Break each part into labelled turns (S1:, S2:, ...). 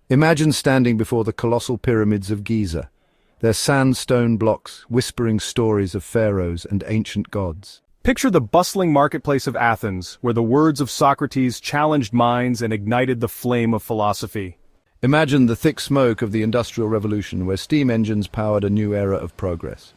S1: Imagine standing before the colossal pyramids of Giza, their sandstone blocks whispering stories of pharaohs and ancient gods.
S2: Picture the bustling marketplace of Athens, where the words of Socrates challenged minds and ignited the flame of philosophy.
S1: Imagine the thick smoke of the Industrial Revolution, where steam engines powered a new era of progress.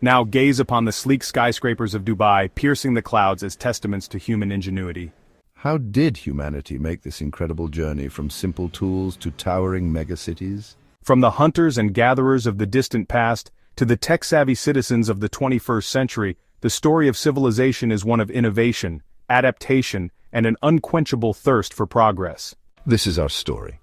S2: Now gaze upon the sleek skyscrapers of Dubai, piercing the clouds as testaments to human ingenuity.
S1: How did humanity make this incredible journey from simple tools to towering megacities?
S2: From the hunters and gatherers of the distant past to the tech-savvy citizens of the 21st century, the story of civilization is one of innovation, adaptation, and an unquenchable thirst for progress.
S1: This is our story.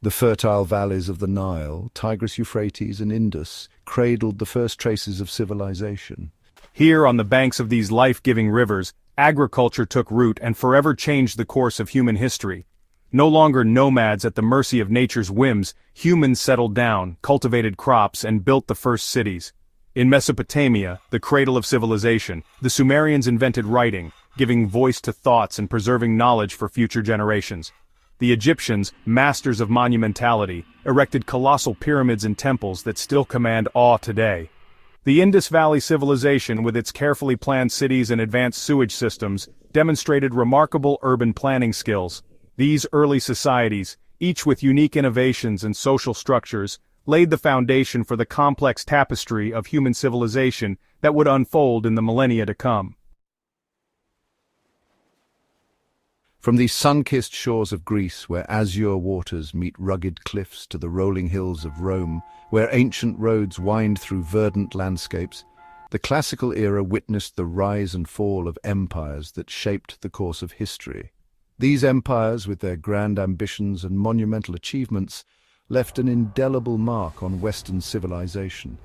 S1: The fertile valleys of the Nile, Tigris, Euphrates, and Indus cradled the first traces of civilization.
S2: Here, on the banks of these life-giving rivers, agriculture took root and forever changed the course of human history. No longer nomads at the mercy of nature's whims, humans settled down, cultivated crops, and built the first cities. In Mesopotamia, the cradle of civilization, the Sumerians invented writing, giving voice to thoughts and preserving knowledge for future generations. The Egyptians, masters of monumentality, erected colossal pyramids and temples that still command awe today. The Indus Valley civilization, with its carefully planned cities and advanced sewage systems, demonstrated remarkable urban planning skills. These early societies, each with unique innovations and social structures, laid the foundation for the complex tapestry of human civilization that would unfold in the millennia to come.
S1: From the sun-kissed shores of Greece, where azure waters meet rugged cliffs, to the rolling hills of Rome, where ancient roads wind through verdant landscapes, the classical era witnessed the rise and fall of empires that shaped the course of history. These empires, with their grand ambitions and monumental achievements, left an indelible mark on Western civilization.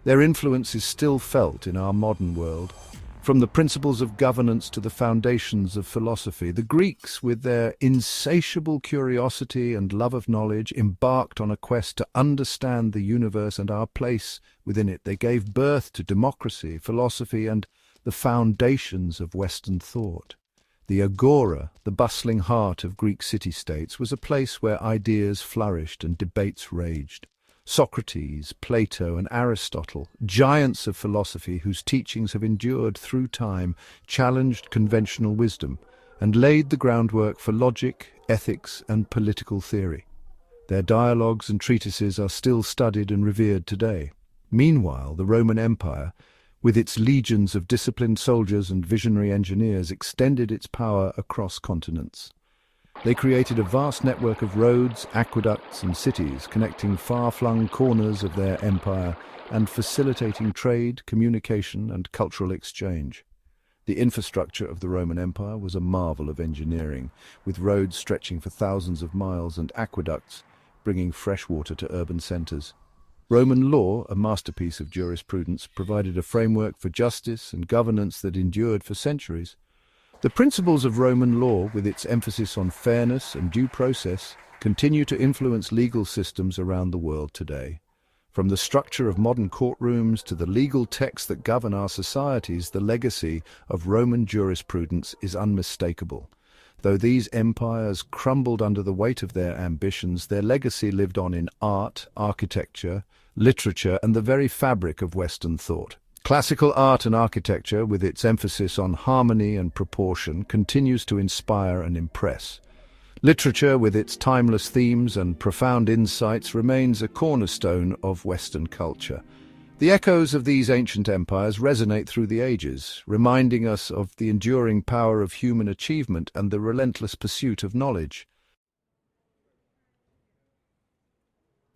S1: Their influence is still felt in our modern world. From the principles of governance to the foundations of philosophy, the Greeks, with their insatiable curiosity and love of knowledge, embarked on a quest to understand the universe and our place within it. They gave birth to democracy, philosophy, and the foundations of Western thought. The Agora, the bustling heart of Greek city-states, was a place where ideas flourished and debates raged. Socrates, Plato, and Aristotle, giants of philosophy whose teachings have endured through time, challenged conventional wisdom and laid the groundwork for logic, ethics, and political theory. Their dialogues and treatises are still studied and revered today. Meanwhile, the Roman Empire, with its legions of disciplined soldiers and visionary engineers, extended its power across continents. They created a vast network of roads, aqueducts, and cities, connecting far-flung corners of their empire and facilitating trade, communication, and cultural exchange. The infrastructure of the Roman Empire was a marvel of engineering, with roads stretching for thousands of miles and aqueducts bringing fresh water to urban centers. Roman law, a masterpiece of jurisprudence, provided a framework for justice and governance that endured for centuries. The principles of Roman law, with its emphasis on fairness and due process, continue to influence legal systems around the world today. From the structure of modern courtrooms to the legal texts that govern our societies, the legacy of Roman jurisprudence is unmistakable. Though these empires crumbled under the weight of their ambitions, their legacy lived on in art, architecture, literature, and the very fabric of Western thought. Classical art and architecture, with its emphasis on harmony and proportion, continues to inspire and impress. Literature, with its timeless themes and profound insights, remains a cornerstone of Western culture. The echoes of these ancient empires resonate through the ages, reminding us of the enduring power of human achievement and the relentless pursuit of knowledge.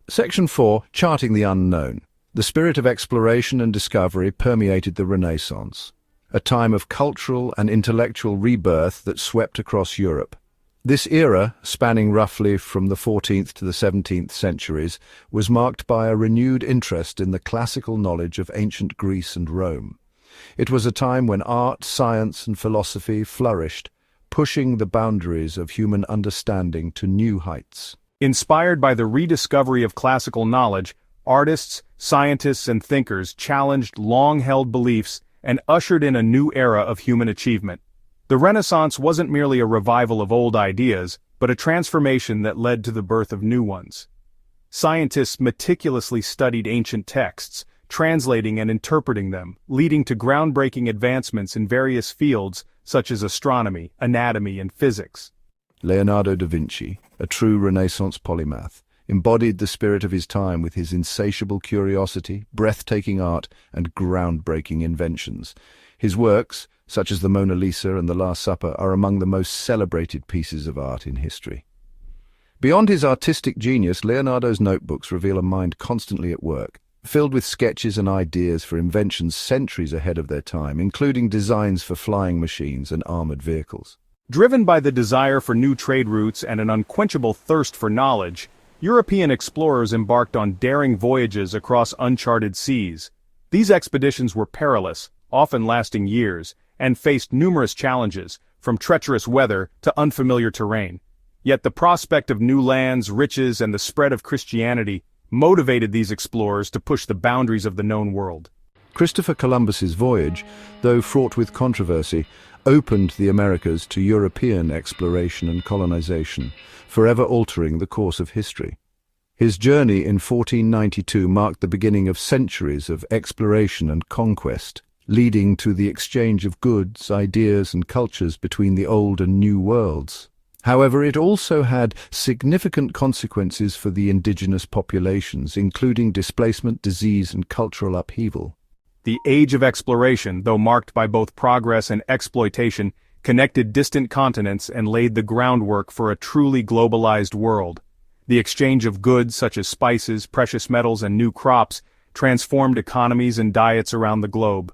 S1: Section 4. Charting the Unknown. The spirit of exploration and discovery permeated the Renaissance, a time of cultural and intellectual rebirth that swept across Europe. This era, spanning roughly from the 14th to the 17th centuries, was marked by a renewed interest in the classical knowledge of ancient Greece and Rome. It was a time when art, science, and philosophy flourished, pushing the boundaries of human understanding to new heights.
S2: Inspired by the rediscovery of classical knowledge, artists, scientists, and thinkers challenged long-held beliefs and ushered in a new era of human achievement. The Renaissance wasn't merely a revival of old ideas, but a transformation that led to the birth of new ones. Scientists meticulously studied ancient texts, translating and interpreting them, leading to groundbreaking advancements in various fields such as astronomy, anatomy, and physics.
S1: Leonardo da Vinci, a true Renaissance polymath, embodied the spirit of his time with his insatiable curiosity, breathtaking art, and groundbreaking inventions. His works, such as the Mona Lisa and the Last Supper, are among the most celebrated pieces of art in history. Beyond his artistic genius, Leonardo's notebooks reveal a mind constantly at work, filled with sketches and ideas for inventions centuries ahead of their time, including designs for flying machines and armored vehicles.
S2: Driven by the desire for new trade routes and an unquenchable thirst for knowledge, European explorers embarked on daring voyages across uncharted seas. These expeditions were perilous, often lasting years, and faced numerous challenges, from treacherous weather to unfamiliar terrain. Yet the prospect of new lands, riches, and the spread of Christianity motivated these explorers to push the boundaries of the known world.
S1: Christopher Columbus's voyage, though fraught with controversy, opened the Americas to European exploration and colonization, forever altering the course of history. His journey in 1492 marked the beginning of centuries of exploration and conquest, leading to the exchange of goods, ideas, and cultures between the old and new worlds. However, it also had significant consequences for the indigenous populations, including displacement, disease, and cultural upheaval.
S2: The Age of Exploration, though marked by both progress and exploitation, connected distant continents and laid the groundwork for a truly globalized world. The exchange of goods such as spices, precious metals, and new crops transformed economies and diets around the globe.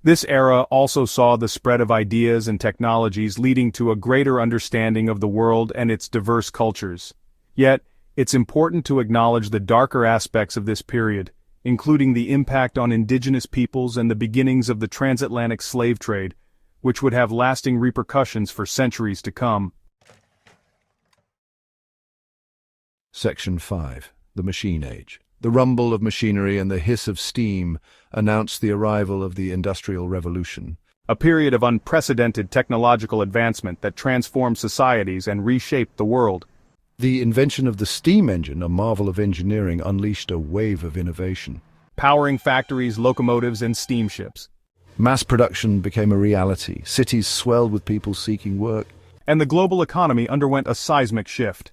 S2: This era also saw the spread of ideas and technologies, leading to a greater understanding of the world and its diverse cultures. Yet, it's important to acknowledge the darker aspects of this period, including the impact on indigenous peoples and the beginnings of the transatlantic slave trade, which would have lasting repercussions for centuries to come.
S1: Section 5. The Machine Age. The rumble of machinery and the hiss of steam announced the arrival of the Industrial Revolution.
S2: A period of unprecedented technological advancement that transformed societies and reshaped the world.
S1: The invention of the steam engine, a marvel of engineering, unleashed a wave of innovation.
S2: Powering factories, locomotives, and steamships.
S1: Mass production became a reality. Cities swelled with people seeking work.
S2: And the global economy underwent a seismic shift.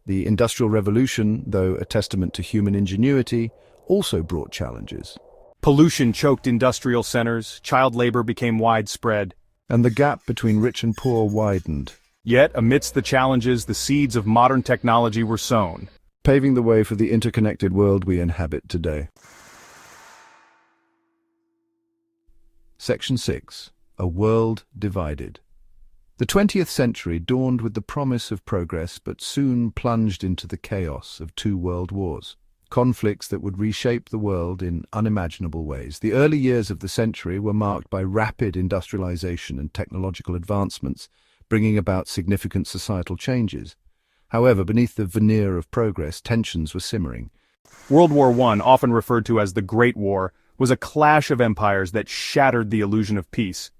S1: The Industrial Revolution, though a testament to human ingenuity, also brought challenges.
S2: Pollution choked industrial centers, child labor became widespread.
S1: And the gap between rich and poor widened.
S2: Yet, amidst the challenges, the seeds of modern technology were sown,
S1: paving the way for the interconnected world we inhabit today. Section 6. A World Divided. The 20th century dawned with the promise of progress, but soon plunged into the chaos of two world wars, conflicts that would reshape the world in unimaginable ways. The early years of the century were marked by rapid industrialization and technological advancements, bringing about significant societal changes. However, beneath the veneer of progress, tensions were simmering.
S2: World War I, often referred to as the Great War, was a clash of empires that shattered the illusion of peace.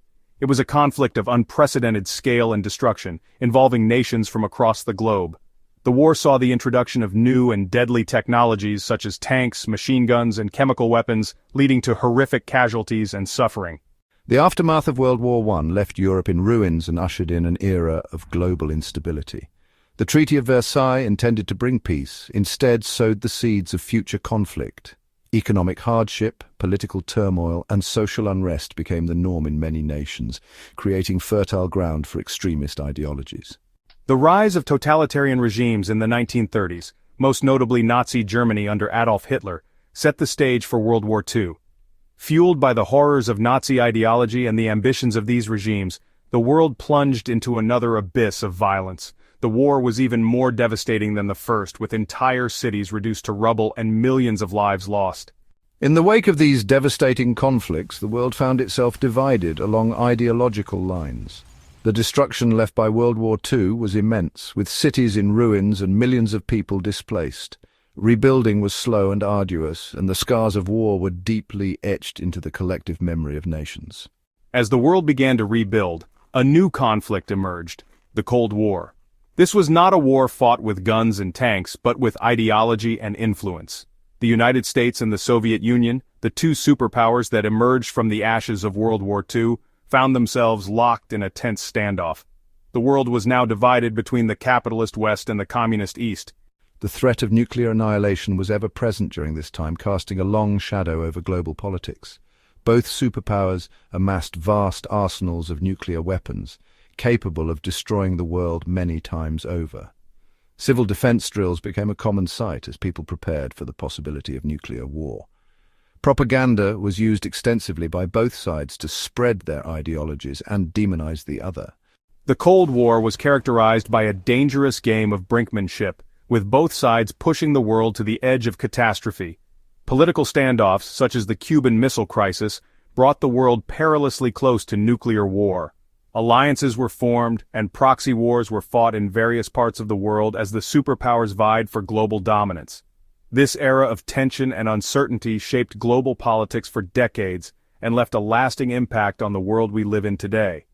S2: It was a conflict of unprecedented scale and destruction, involving nations from across the globe. The war saw the introduction of new and deadly technologies such as tanks, machine guns, and chemical weapons, leading to horrific casualties and suffering.
S1: The aftermath of World War I left Europe in ruins and ushered in an era of global instability. The Treaty of Versailles, intended to bring peace, instead sowed the seeds of future conflict. Economic hardship, political turmoil, and social unrest became the norm in many nations, creating fertile ground for extremist ideologies.
S2: The rise of totalitarian regimes in the 1930s, most notably Nazi Germany under Adolf Hitler, set the stage for World War II. Fueled by the horrors of Nazi ideology and the ambitions of these regimes, the world plunged into another abyss of violence. The war was even more devastating than the first, with entire cities reduced to rubble and millions of lives lost.
S1: In the wake of these devastating conflicts, the world found itself divided along ideological lines. The destruction left by World War II was immense, with cities in ruins and millions of people displaced. Rebuilding was slow and arduous, and the scars of war were deeply etched into the collective memory of nations.
S2: As the world began to rebuild, A new conflict emerged, the Cold War. This was not a war fought with guns and tanks, but with ideology and influence. The United States and the Soviet Union, the two superpowers that emerged from the ashes of World War II, found themselves locked in a tense standoff. The world was now divided between the capitalist West and the communist East.
S1: The threat of nuclear annihilation was ever present during this time, casting a long shadow over global politics. Both superpowers amassed vast arsenals of nuclear weapons, capable of destroying the world many times over. Civil defense drills became a common sight as people prepared for the possibility of nuclear war. Propaganda was used extensively by both sides to spread their ideologies and demonize the other.
S2: The Cold War was characterized by a dangerous game of brinkmanship, with both sides pushing the world to the edge of catastrophe. Political standoffs, such as the Cuban Missile Crisis, brought the world perilously close to nuclear war. Alliances were formed, and proxy wars were fought in various parts of the world as the superpowers vied for global dominance. This era of tension and uncertainty shaped global politics for decades and left a lasting impact on the world we live in today.